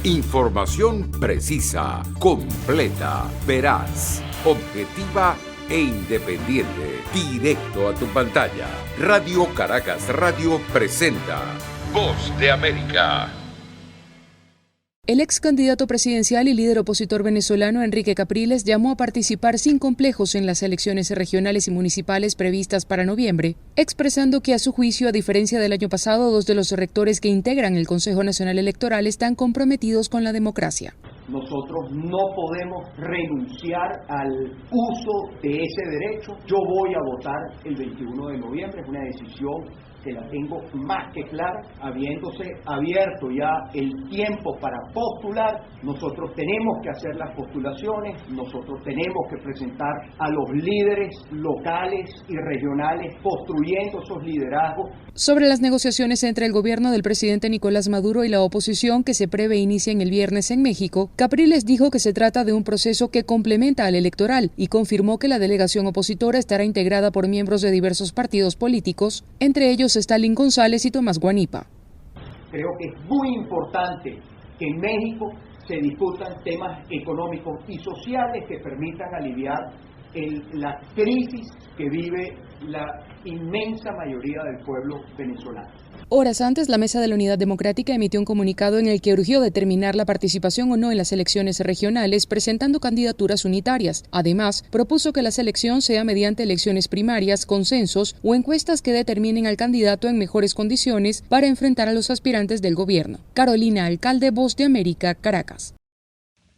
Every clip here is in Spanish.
Información precisa, completa, veraz, objetiva e independiente. Directo a tu pantalla. Radio Caracas Radio presenta Voz de América. El ex candidato presidencial y líder opositor venezolano Enrique Capriles llamó a participar sin complejos en las elecciones regionales y municipales previstas para noviembre, expresando que a su juicio, a diferencia del año pasado, dos de los rectores que integran el Consejo Nacional Electoral están comprometidos con la democracia. Nosotros no podemos renunciar al uso de ese derecho. Yo voy a votar el 21 de noviembre, es una decisión que la tengo más que clara, habiéndose abierto ya el tiempo para postular. Nosotros tenemos que hacer las postulaciones, nosotros tenemos que presentar a los líderes locales y regionales construyendo esos liderazgos. Sobre las negociaciones entre el gobierno del presidente Nicolás Maduro y la oposición que se prevé inicien el viernes en México, Capriles dijo que se trata de un proceso que complementa al electoral y confirmó que la delegación opositora estará integrada por miembros de diversos partidos políticos, entre ellos Stalin González y Tomás Guanipa. Creo que es muy importante que en México se discutan temas económicos y sociales que permitan aliviar la crisis que vive la inmensa mayoría del pueblo venezolano. Horas antes, la Mesa de la Unidad Democrática emitió un comunicado en el que urgió determinar la participación o no en las elecciones regionales, presentando candidaturas unitarias. Además, propuso que la selección sea mediante elecciones primarias, consensos o encuestas que determinen al candidato en mejores condiciones para enfrentar a los aspirantes del gobierno. Carolina Alcalde, Voz de América, Caracas.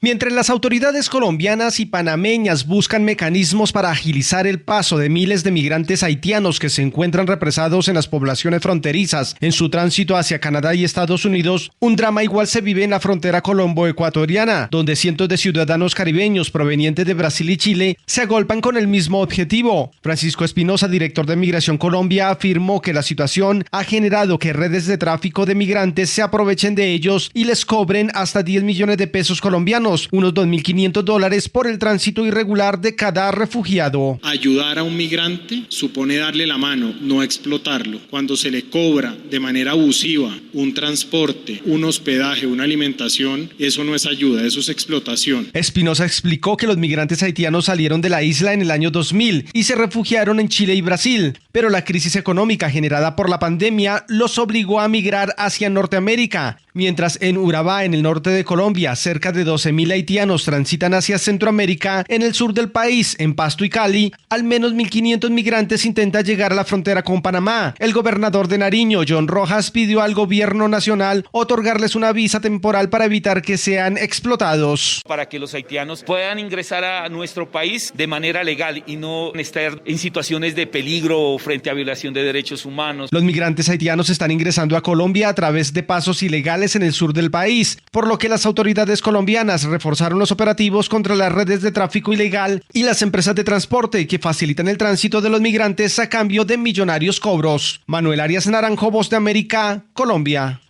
Mientras las autoridades colombianas y panameñas buscan mecanismos para agilizar el paso de miles de migrantes haitianos que se encuentran represados en las poblaciones fronterizas en su tránsito hacia Canadá y Estados Unidos, un drama igual se vive en la frontera colombo-ecuatoriana, donde cientos de ciudadanos caribeños provenientes de Brasil y Chile se agolpan con el mismo objetivo. Francisco Espinosa, director de Migración Colombia, afirmó que la situación ha generado que redes de tráfico de migrantes se aprovechen de ellos y les cobren hasta 10 millones de pesos colombianos, unos $2.500 por el tránsito irregular de cada refugiado. Ayudar a un migrante supone darle la mano, no explotarlo. Cuando se le cobra de manera abusiva un transporte, un hospedaje, una alimentación, eso no es ayuda, eso es explotación. Espinosa explicó que los migrantes haitianos salieron de la isla en el año 2000 y se refugiaron en Chile y Brasil, pero la crisis económica generada por la pandemia los obligó a migrar hacia Norteamérica. Mientras en Urabá, en el norte de Colombia, cerca de 12.000 haitianos transitan hacia Centroamérica, en el sur del país, en Pasto y Cali, al menos 1.500 migrantes intentan llegar a la frontera con Panamá. El gobernador de Nariño, John Rojas, pidió al gobierno nacional otorgarles una visa temporal para evitar que sean explotados. Para que los haitianos puedan ingresar a nuestro país de manera legal y no estar en situaciones de peligro frente a violación de derechos humanos. Los migrantes haitianos están ingresando a Colombia a través de pasos ilegales en el sur del país, por lo que las autoridades colombianas reforzaron los operativos contra las redes de tráfico ilegal y las empresas de transporte que facilitan el tránsito de los migrantes a cambio de millonarios cobros. Manuel Arias Naranjo, Voz de América, Colombia.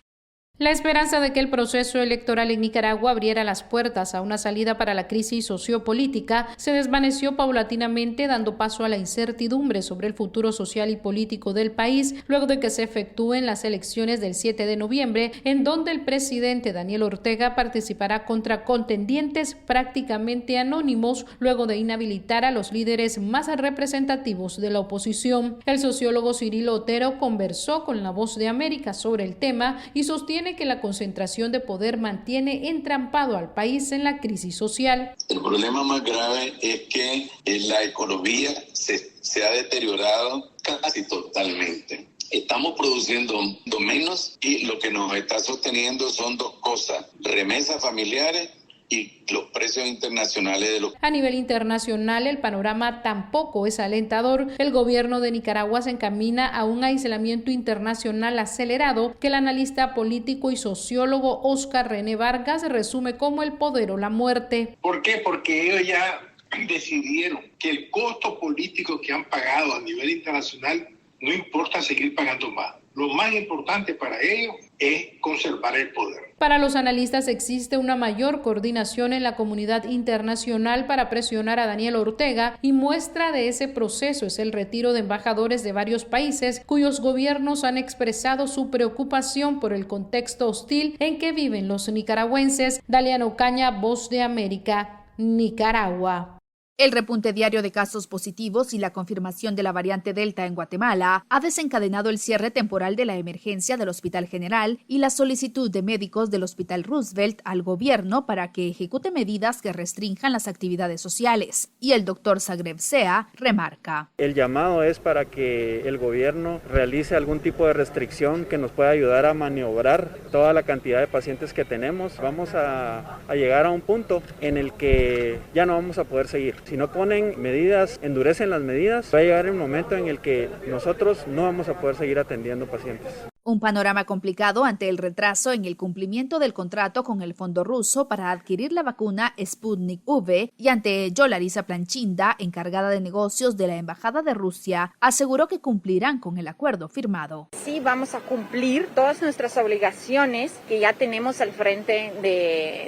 La esperanza de que el proceso electoral en Nicaragua abriera las puertas a una salida para la crisis sociopolítica se desvaneció paulatinamente, dando paso a la incertidumbre sobre el futuro social y político del país, luego de que se efectúen las elecciones del 7 de noviembre, en donde el presidente Daniel Ortega participará contra contendientes prácticamente anónimos, luego de inhabilitar a los líderes más representativos de la oposición. El sociólogo Cirilo Otero conversó con La Voz de América sobre el tema y sostiene que la concentración de poder mantiene entrampado al país en la crisis social. El problema más grave es que la economía se ha deteriorado casi totalmente. Estamos produciendo menos y lo que nos está sosteniendo son dos cosas: remesas familiares y los precios internacionales de los... A nivel internacional, el panorama tampoco es alentador. El gobierno de Nicaragua se encamina a un aislamiento internacional acelerado que el analista político y sociólogo Oscar René Vargas resume como el poder o la muerte. ¿Por qué? Porque ellos ya decidieron que el costo político que han pagado a nivel internacional no importa seguir pagando más. lo más importante para ellos es conservar el poder. Para los analistas existe una mayor coordinación en la comunidad internacional para presionar a Daniel Ortega, y muestra de ese proceso es el retiro de embajadores de varios países cuyos gobiernos han expresado su preocupación por el contexto hostil en que viven los nicaragüenses. Daliana Ocaña, Voz de América, Nicaragua. El repunte diario de casos positivos y la confirmación de la variante Delta en Guatemala ha desencadenado el cierre temporal de la emergencia del Hospital General y la solicitud de médicos del Hospital Roosevelt al gobierno para que ejecute medidas que restrinjan las actividades sociales. Y el doctor Zagreb Sea remarca: el llamado es para que el gobierno realice algún tipo de restricción que nos pueda ayudar a maniobrar toda la cantidad de pacientes que tenemos. Vamos a llegar a un punto en el que ya no vamos a poder seguir. Si no ponen medidas, endurecen las medidas, va a llegar el momento en el que nosotros no vamos a poder seguir atendiendo pacientes. Un panorama complicado ante el retraso en el cumplimiento del contrato con el fondo ruso para adquirir la vacuna Sputnik V, y ante ello Larisa Planchinda, encargada de negocios de la Embajada de Rusia, aseguró que cumplirán con el acuerdo firmado. Sí, vamos a cumplir todas nuestras obligaciones que ya tenemos al frente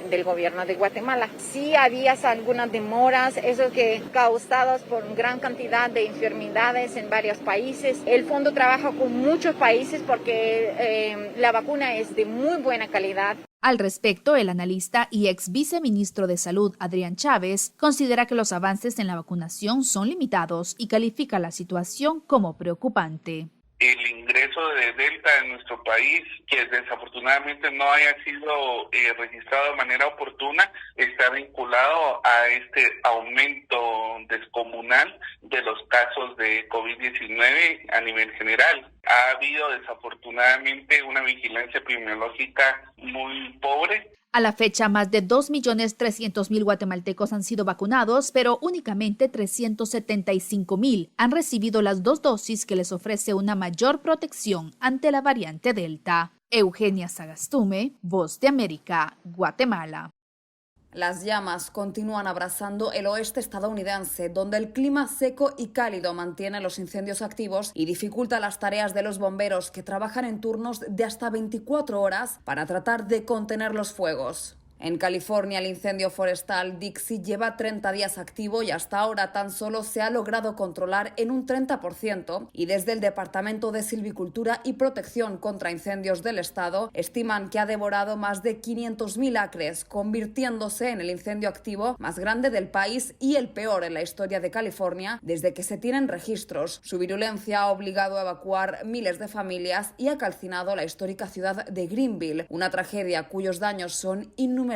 del gobierno de Guatemala. Sí había algunas demoras, eso que causadas por gran cantidad de enfermedades en varios países. El fondo trabaja con muchos países porque la vacuna es de muy buena calidad. Al respecto, el analista y ex viceministro de Salud, Adrián Chávez, considera que los avances en la vacunación son limitados y califica la situación como preocupante. El ingreso de Delta en nuestro país, que desafortunadamente no haya sido registrado de manera oportuna, está vinculado a este aumento descomunal de los casos de COVID-19 a nivel general. Ha habido desafortunadamente una vigilancia epidemiológica muy pobre. A la fecha, más de 2.300.000 guatemaltecos han sido vacunados, pero únicamente 375.000 han recibido las 2 dosis que les ofrece una mayor protección ante la variante Delta. Eugenia Sagastume, Voz de América, Guatemala. Las llamas continúan abrasando el oeste estadounidense, donde el clima seco y cálido mantiene los incendios activos y dificulta las tareas de los bomberos, que trabajan en turnos de hasta 24 horas para tratar de contener los fuegos. En California, el incendio forestal Dixie lleva 30 días activo y hasta ahora tan solo se ha logrado controlar en un 30%, y desde el Departamento de Silvicultura y Protección contra Incendios del Estado estiman que ha devorado más de 500.000 acres, convirtiéndose en el incendio activo más grande del país y el peor en la historia de California desde que se tienen registros. Su virulencia ha obligado a evacuar miles de familias y ha calcinado la histórica ciudad de Greenville, una tragedia cuyos daños son innumerables.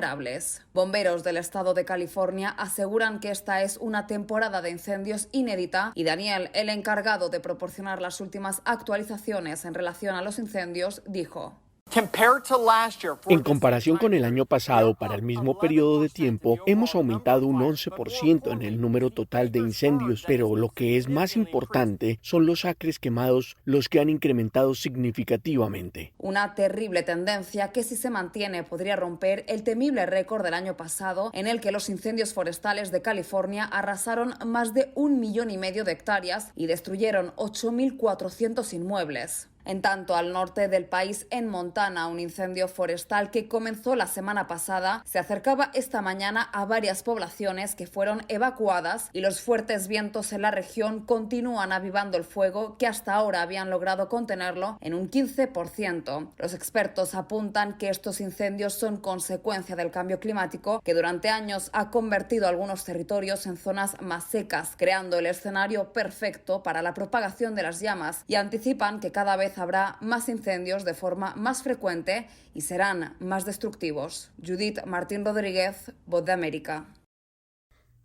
Bomberos del estado de California aseguran que esta es una temporada de incendios inédita, y Daniel, el encargado de proporcionar las últimas actualizaciones en relación a los incendios, dijo: en comparación con el año pasado, para el mismo periodo de tiempo, hemos aumentado un 11% en el número total de incendios, pero lo que es más importante son los acres quemados, los que han incrementado significativamente. Una terrible tendencia que, si se mantiene, podría romper el temible récord del año pasado, en el que los incendios forestales de California arrasaron más de 1,5 millones de hectáreas y destruyeron 8.400 inmuebles. En tanto, al norte del país, en Montana, un incendio forestal que comenzó la semana pasada se acercaba esta mañana a varias poblaciones que fueron evacuadas, y los fuertes vientos en la región continúan avivando el fuego, que hasta ahora habían logrado contenerlo en un 15%. Los expertos apuntan que estos incendios son consecuencia del cambio climático, que durante años ha convertido algunos territorios en zonas más secas, creando el escenario perfecto para la propagación de las llamas, y anticipan que cada vez habrá más incendios de forma más frecuente y serán más destructivos. Judith Martín Rodríguez, Voz de América.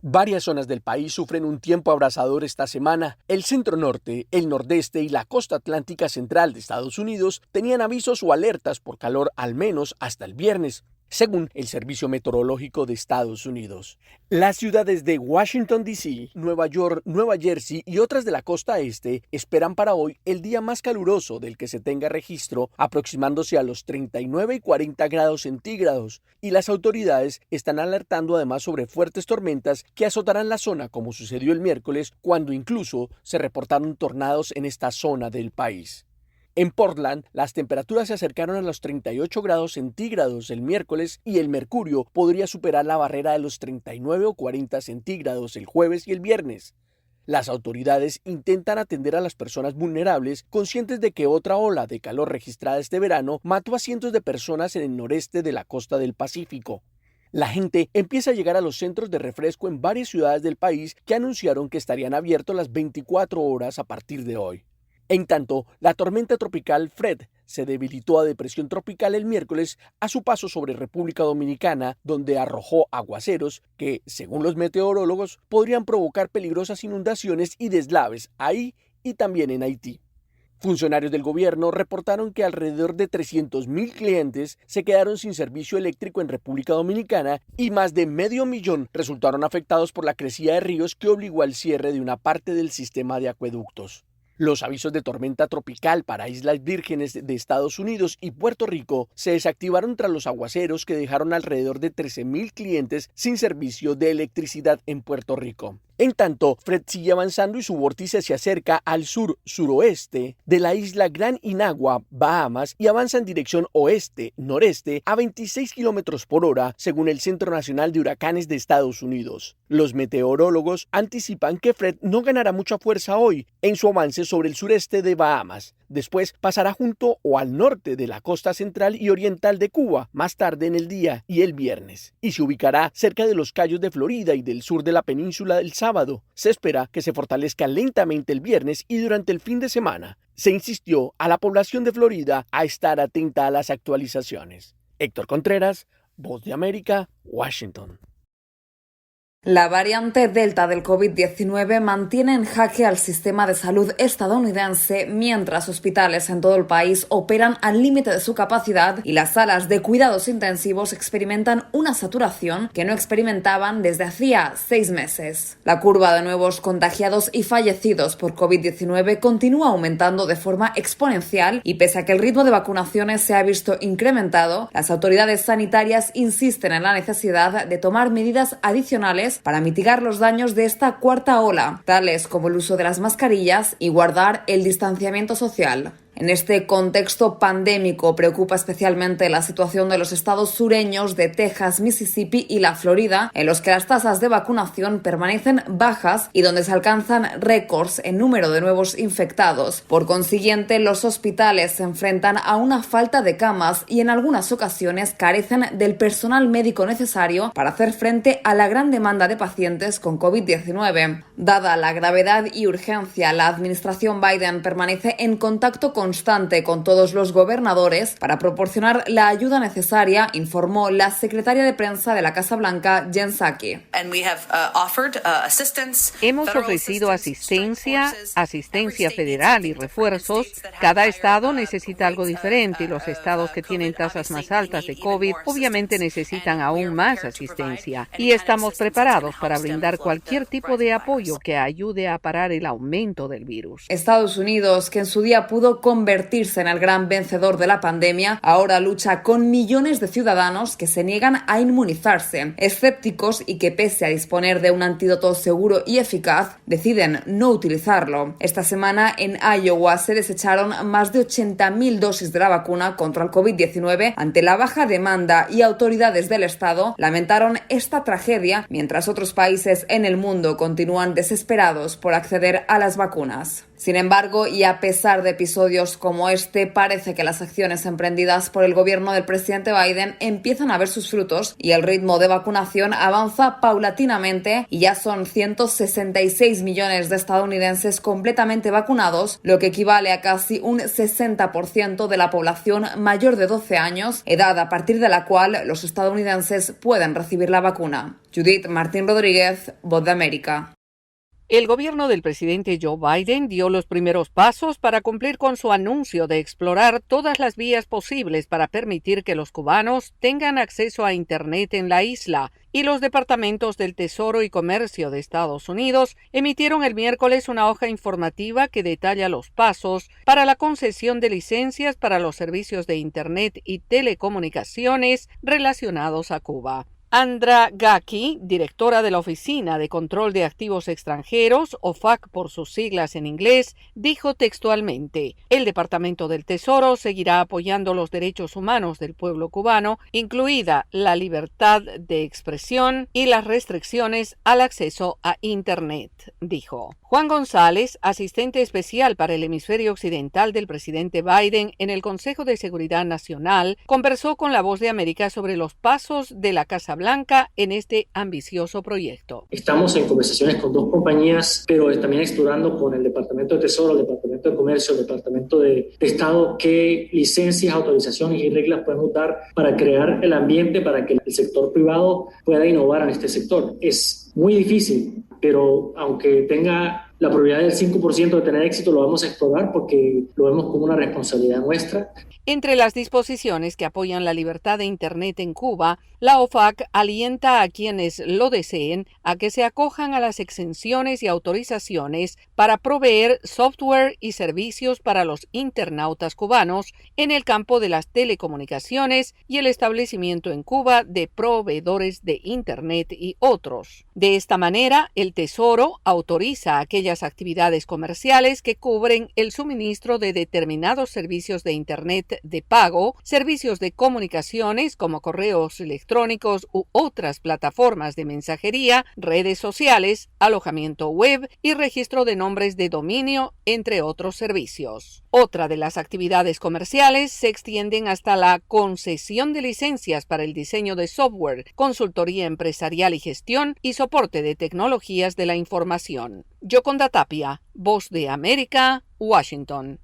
Varias zonas del país sufren un tiempo abrasador esta semana. El centro norte, el nordeste y la costa atlántica central de Estados Unidos tenían avisos o alertas por calor al menos hasta el viernes, según el Servicio Meteorológico de Estados Unidos. Las ciudades de Washington, D.C., Nueva York, Nueva Jersey y otras de la costa este esperan para hoy el día más caluroso del que se tenga registro, aproximándose a los 39 y 40 grados centígrados, y las autoridades están alertando además sobre fuertes tormentas que azotarán la zona, como sucedió el miércoles, cuando incluso se reportaron tornados en esta zona del país. En Portland, las temperaturas se acercaron a los 38 grados centígrados el miércoles y el mercurio podría superar la barrera de los 39 o 40 centígrados el jueves y el viernes. Las autoridades intentan atender a las personas vulnerables, conscientes de que otra ola de calor registrada este verano mató a cientos de personas en el noreste de la costa del Pacífico. La gente empieza a llegar a los centros de refresco en varias ciudades del país que anunciaron que estarían abiertos las 24 horas a partir de hoy. En tanto, la tormenta tropical Fred se debilitó a depresión tropical el miércoles a su paso sobre República Dominicana, donde arrojó aguaceros que, según los meteorólogos, podrían provocar peligrosas inundaciones y deslaves ahí y también en Haití. Funcionarios del gobierno reportaron que alrededor de 300,000 clientes se quedaron sin servicio eléctrico en República Dominicana y más de 500,000 resultaron afectados por la crecida de ríos que obligó al cierre de una parte del sistema de acueductos. Los avisos de tormenta tropical para Islas Vírgenes de Estados Unidos y Puerto Rico se desactivaron tras los aguaceros que dejaron alrededor de 13,000 clientes sin servicio de electricidad en Puerto Rico. En tanto, Fred sigue avanzando y su vórtice se acerca al sur-suroeste de la isla Gran Inagua, Bahamas, y avanza en dirección oeste-noreste a 26 kilómetros por hora, según el Centro Nacional de Huracanes de Estados Unidos. Los meteorólogos anticipan que Fred no ganará mucha fuerza hoy en su avance sobre el sureste de Bahamas. Después pasará junto o al norte de la costa central y oriental de Cuba, más tarde en el día y el viernes, y se ubicará cerca de los cayos de Florida y del sur de la península el sábado. Se espera que se fortalezca lentamente el viernes y durante el fin de semana. Se insistió a la población de Florida a estar atenta a las actualizaciones. Héctor Contreras, Voz de América, Washington. La variante Delta del COVID-19 mantiene en jaque al sistema de salud estadounidense mientras hospitales en todo el país operan al límite de su capacidad y las salas de cuidados intensivos experimentan una saturación que no experimentaban desde hacía 6 meses. La curva de nuevos contagiados y fallecidos por COVID-19 continúa aumentando de forma exponencial y pese a que el ritmo de vacunaciones se ha visto incrementado, las autoridades sanitarias insisten en la necesidad de tomar medidas adicionales para mitigar los daños de esta cuarta ola, tales como el uso de las mascarillas y guardar el distanciamiento social. En este contexto pandémico preocupa especialmente la situación de los estados sureños de Texas, Mississippi y la Florida, en los que las tasas de vacunación permanecen bajas y donde se alcanzan récords en número de nuevos infectados. Por consiguiente, los hospitales se enfrentan a una falta de camas y en algunas ocasiones carecen del personal médico necesario para hacer frente a la gran demanda de pacientes con COVID-19. Dada la gravedad y urgencia, la administración Biden permanece en contacto constante con todos los gobernadores para proporcionar la ayuda necesaria, informó la secretaria de prensa de la Casa Blanca, Jen Psaki. Hemos ofrecido asistencia federal y refuerzos. Cada estado necesita algo diferente y los estados que tienen tasas más altas de COVID obviamente necesitan aún más asistencia. Y estamos preparados para brindar cualquier tipo de apoyo que ayude a parar el aumento del virus. Estados Unidos, que en su día pudo convertirse en el gran vencedor de la pandemia, ahora lucha con millones de ciudadanos que se niegan a inmunizarse, escépticos y que pese a disponer de un antídoto seguro y eficaz, deciden no utilizarlo. Esta semana en Iowa se desecharon más de 80,000 dosis de la vacuna contra el COVID-19 ante la baja demanda y autoridades del estado lamentaron esta tragedia, mientras otros países en el mundo continúan desesperados por acceder a las vacunas. Sin embargo, y a pesar de episodios como este, parece que las acciones emprendidas por el gobierno del presidente Biden empiezan a ver sus frutos y el ritmo de vacunación avanza paulatinamente y ya son 166 millones de estadounidenses completamente vacunados, lo que equivale a casi un 60% de la población mayor de 12 años, edad a partir de la cual los estadounidenses pueden recibir la vacuna. Judith Martín Rodríguez, Voz de América. El gobierno del presidente Joe Biden dio los primeros pasos para cumplir con su anuncio de explorar todas las vías posibles para permitir que los cubanos tengan acceso a Internet en la isla, y los departamentos del Tesoro y Comercio de Estados Unidos emitieron el miércoles una hoja informativa que detalla los pasos para la concesión de licencias para los servicios de Internet y telecomunicaciones relacionados a Cuba. Andra Gaki, directora de la Oficina de Control de Activos Extranjeros, OFAC por sus siglas en inglés, dijo textualmente: el Departamento del Tesoro seguirá apoyando los derechos humanos del pueblo cubano, incluida la libertad de expresión y las restricciones al acceso a Internet, dijo. Juan González, asistente especial para el hemisferio occidental del presidente Biden en el Consejo de Seguridad Nacional, conversó con La Voz de América sobre los pasos de la Casa Blanca en este ambicioso proyecto. Estamos en conversaciones con 2 compañías, pero también explorando con el Departamento de Tesoro, el Departamento de Comercio, el Departamento de Estado, qué licencias, autorizaciones y reglas podemos dar para crear el ambiente para que el sector privado pueda innovar en este sector. Es muy difícil, pero aunque tenga la probabilidad del 5% de tener éxito, lo vamos a explorar porque lo vemos como una responsabilidad nuestra. Entre las disposiciones que apoyan la libertad de Internet en Cuba, la OFAC alienta a quienes lo deseen a que se acojan a las exenciones y autorizaciones para proveer software y servicios para los internautas cubanos en el campo de las telecomunicaciones y el establecimiento en Cuba de proveedores de Internet y otros. De esta manera, el Tesoro autoriza aquellas actividades comerciales que cubren el suministro de determinados servicios de Internet de pago, servicios de comunicaciones como correos electrónicos u otras plataformas de mensajería, redes sociales, alojamiento web y registro de nombres de dominio, entre otros servicios. Otra de las actividades comerciales se extienden hasta la concesión de licencias para el diseño de software, consultoría empresarial y gestión y soporte de tecnologías de la información. Yoconda Tapia, Voz de América, Washington.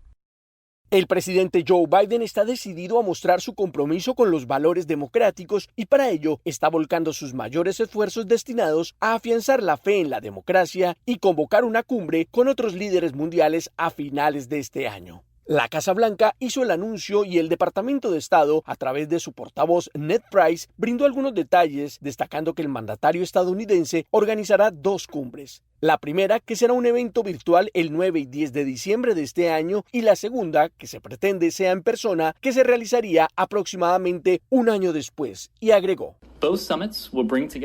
El presidente Joe Biden está decidido a mostrar su compromiso con los valores democráticos y para ello está volcando sus mayores esfuerzos destinados a afianzar la fe en la democracia y convocar una cumbre con otros líderes mundiales a finales de este año. La Casa Blanca hizo el anuncio y el Departamento de Estado, a través de su portavoz Ned Price, brindó algunos detalles, destacando que el mandatario estadounidense organizará 2 cumbres. La primera, que será un evento virtual el 9 y 10 de diciembre de este año, y la segunda, que se pretende sea en persona, que se realizaría aproximadamente un año después, y agregó: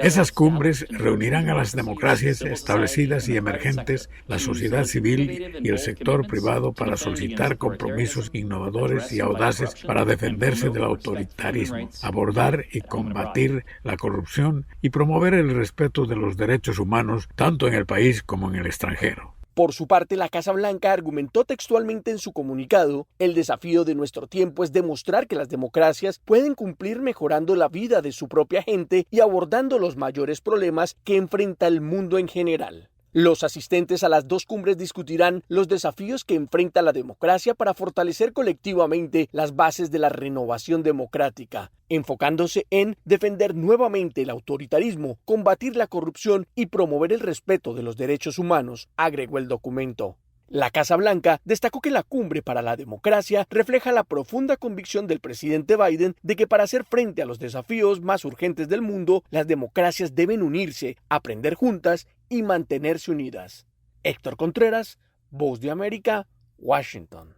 esas cumbres reunirán a las democracias establecidas y emergentes, la sociedad civil y el sector privado para solicitar compromisos innovadores y audaces para defenderse del autoritarismo, abordar y combatir la corrupción y promover el respeto de los derechos humanos tanto en el país como en el extranjero. Por su parte, la Casa Blanca argumentó textualmente en su comunicado: el desafío de nuestro tiempo es demostrar que las democracias pueden cumplir mejorando la vida de su propia gente y abordando los mayores problemas que enfrenta el mundo en general. Los asistentes a las 2 cumbres discutirán los desafíos que enfrenta la democracia para fortalecer colectivamente las bases de la renovación democrática, enfocándose en defender nuevamente el autoritarismo, combatir la corrupción y promover el respeto de los derechos humanos, agregó el documento. La Casa Blanca destacó que la Cumbre para la Democracia refleja la profunda convicción del presidente Biden de que para hacer frente a los desafíos más urgentes del mundo, las democracias deben unirse, aprender juntas y mantenerse unidas. Héctor Contreras, Voz de América, Washington.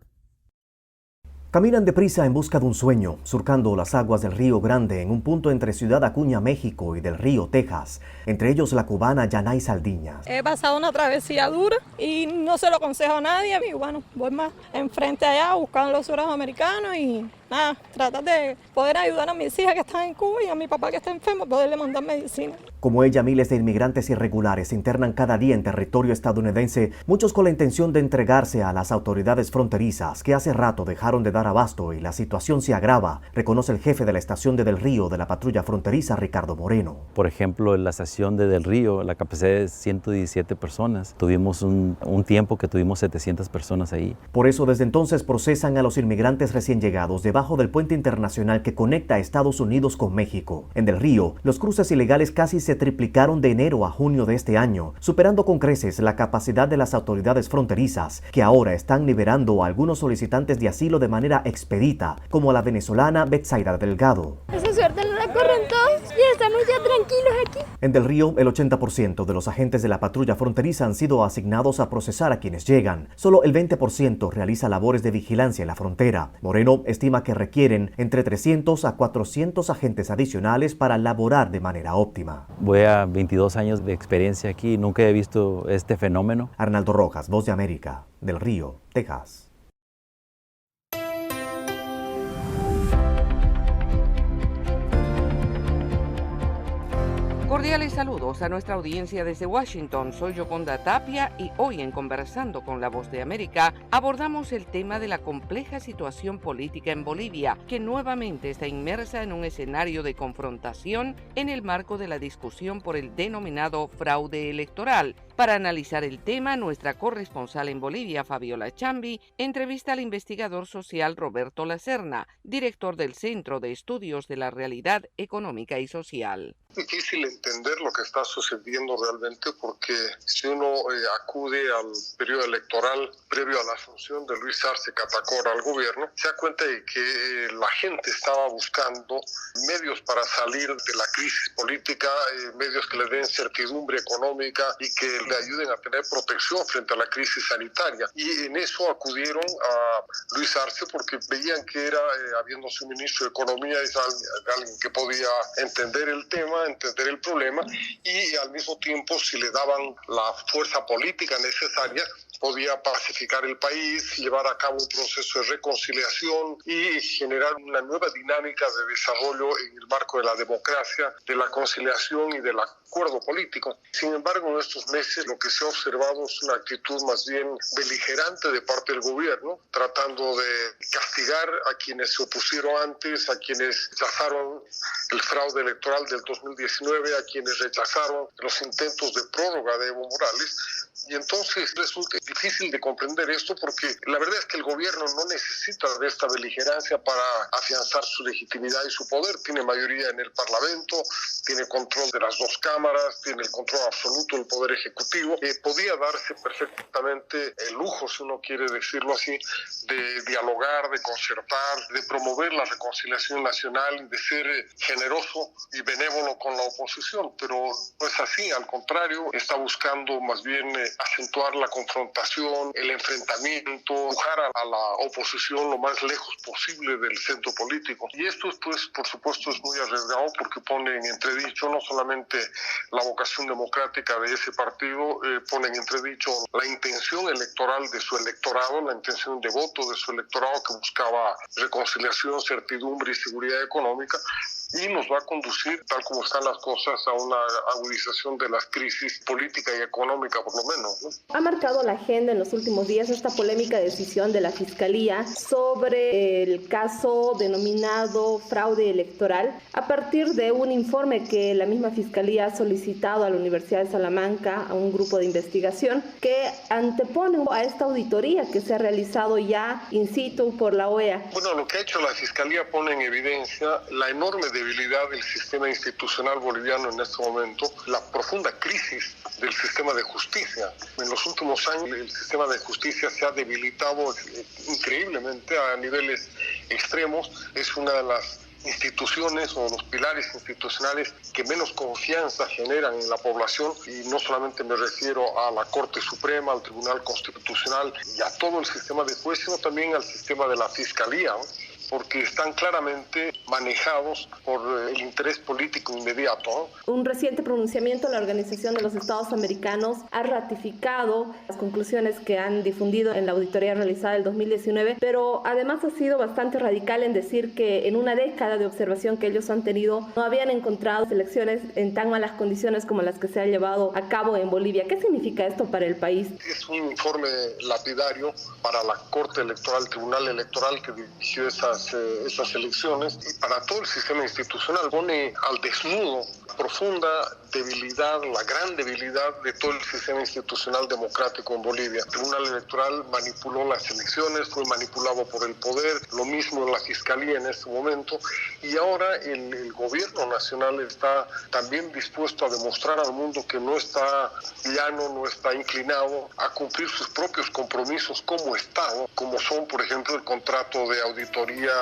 Caminan deprisa en busca de un sueño, surcando las aguas del Río Grande en un punto entre Ciudad Acuña, México y del Río Texas, entre ellos la cubana Yanay Saldiñas. He pasado una travesía dura y no se lo aconsejo a nadie, y bueno, voy más enfrente allá buscando los sueños americanos y nada, tratar de poder ayudar a mis hijas que están en Cuba y a mi papá que está enfermo, poderle mandar medicina. Como ella, miles de inmigrantes irregulares se internan cada día en territorio estadounidense, muchos con la intención de entregarse a las autoridades fronterizas que hace rato dejaron de dar abasto y la situación se agrava, reconoce el jefe de la estación de Del Río de la patrulla fronteriza, Ricardo Moreno. Por ejemplo, en la estación de Del Río, la capacidad es 117 personas. Tuvimos un tiempo que tuvimos 700 personas ahí. Por eso, desde entonces procesan a los inmigrantes recién llegados debajo del puente internacional que conecta a Estados Unidos con México. En Del Río, los cruces ilegales casi se triplicaron de enero a junio de este año, superando con creces la capacidad de las autoridades fronterizas, que ahora están liberando a algunos solicitantes de asilo de manera expedita, como a la venezolana Betsaida Delgado. Esa suerte no la corren todos. Ya estamos ya tranquilos aquí. En Del Río, el 80% de los agentes de la patrulla fronteriza han sido asignados a procesar a quienes llegan. Solo el 20% realiza labores de vigilancia en la frontera. Moreno estima que requieren entre 300 a 400 agentes adicionales para laborar de manera óptima. Voy a 22 años de experiencia aquí y nunca he visto este fenómeno. Arnaldo Rojas, Voz de América, Del Río, Texas. Cordiales saludos a nuestra audiencia desde Washington. Soy Yoconda Tapia y hoy en Conversando con la Voz de América abordamos el tema de la compleja situación política en Bolivia, que nuevamente está inmersa en un escenario de confrontación en el marco de la discusión por el denominado fraude electoral. Para analizar el tema, nuestra corresponsal en Bolivia, Fabiola Chambi, entrevista al investigador social Roberto Lacerna, director del Centro de Estudios de la Realidad Económica y Social. Es difícil entender lo que está sucediendo realmente porque si uno acude al periodo electoral previo a la asunción de Luis Arce Catacora al gobierno, se da cuenta de que la gente estaba buscando medios para salir de la crisis política, medios que le den certidumbre económica y que le ayuden a tener protección frente a la crisis sanitaria. Y en eso acudieron a Luis Arce porque veían que era, habiendo su ministro de Economía, es alguien que podía entender el tema, entender el problema y al mismo tiempo, si le daban la fuerza política necesaria, podía pacificar el país, llevar a cabo un proceso de reconciliación y generar una nueva dinámica de desarrollo en el marco de la democracia, de la conciliación y del acuerdo político. Sin embargo, en estos meses lo que se ha observado es una actitud más bien beligerante de parte del gobierno, tratando de castigar a quienes se opusieron antes, a quienes rechazaron el fraude electoral del 2019, a quienes rechazaron los intentos de prórroga de Evo Morales. Y entonces resulta difícil de comprender esto porque la verdad es que el gobierno no necesita de esta beligerancia para afianzar su legitimidad y su poder. Tiene mayoría en el Parlamento, tiene control de las dos cámaras, tiene el control absoluto del Poder Ejecutivo. Podía darse perfectamente el lujo, si uno quiere decirlo así, de dialogar, de concertar, de promover la reconciliación nacional y de ser generoso y benévolo con la oposición. Pero no es así, al contrario, está buscando más bien acentuar la confrontación, el enfrentamiento, empujar a la oposición lo más lejos posible del centro político. Y esto, pues, por supuesto, es muy arriesgado porque pone en entredicho no solamente la vocación democrática de ese partido, pone en entredicho la intención electoral de su electorado, la intención de voto de su electorado que buscaba reconciliación, certidumbre y seguridad económica. Y nos va a conducir, tal como están las cosas, a una agudización de las crisis política y económica, por lo menos, ¿no? Ha marcado la agenda en los últimos días esta polémica decisión de la Fiscalía sobre el caso denominado fraude electoral, a partir de un informe que la misma Fiscalía ha solicitado a la Universidad de Salamanca, a un grupo de investigación, que antepone a esta auditoría que se ha realizado ya in situ por la OEA. Bueno, lo que ha hecho la Fiscalía pone en evidencia la enorme debilidad del sistema institucional boliviano en este momento, la profunda crisis del sistema de justicia. En los últimos años el sistema de justicia se ha debilitado increíblemente a niveles extremos. Es una de las instituciones o los pilares institucionales que menos confianza generan en la población, y no solamente me refiero a la Corte Suprema, al Tribunal Constitucional y a todo el sistema de jueces, sino también al sistema de la Fiscalía, ¿no? Porque están claramente manejados por el interés político inmediato. Un reciente pronunciamiento de la Organización de los Estados Americanos ha ratificado las conclusiones que han difundido en la auditoría realizada en el 2019, pero además ha sido bastante radical en decir que en una década de observación que ellos han tenido no habían encontrado elecciones en tan malas condiciones como las que se han llevado a cabo en Bolivia. ¿Qué significa esto para el país? Es un informe lapidario para la Corte Electoral, el Tribunal Electoral que dirigió esas elecciones, y para todo el sistema institucional pone al desnudo profunda debilidad, la gran debilidad de todo el sistema institucional democrático en Bolivia. El Tribunal Electoral manipuló las elecciones, fue manipulado por el poder, lo mismo en la Fiscalía en este momento, y ahora el gobierno nacional está también dispuesto a demostrar al mundo que no está llano, no está inclinado a cumplir sus propios compromisos como Estado, como son, por ejemplo, el contrato de auditoría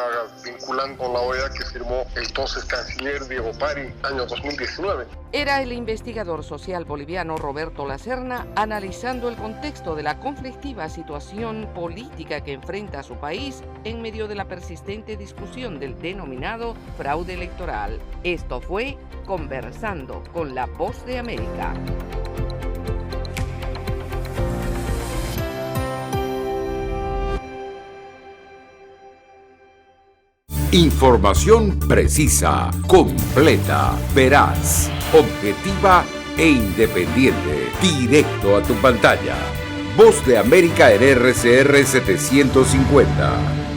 vinculante con la OEA que firmó el entonces canciller Diego Pari, año 2019. Era el investigador social boliviano Roberto Lacerna analizando el contexto de la conflictiva situación política que enfrenta a su país en medio de la persistente discusión del denominado fraude electoral. Esto fue Conversando con la Voz de América. Información precisa, completa, veraz, objetiva e independiente. Directo a tu pantalla. Voz de América en RCR 750.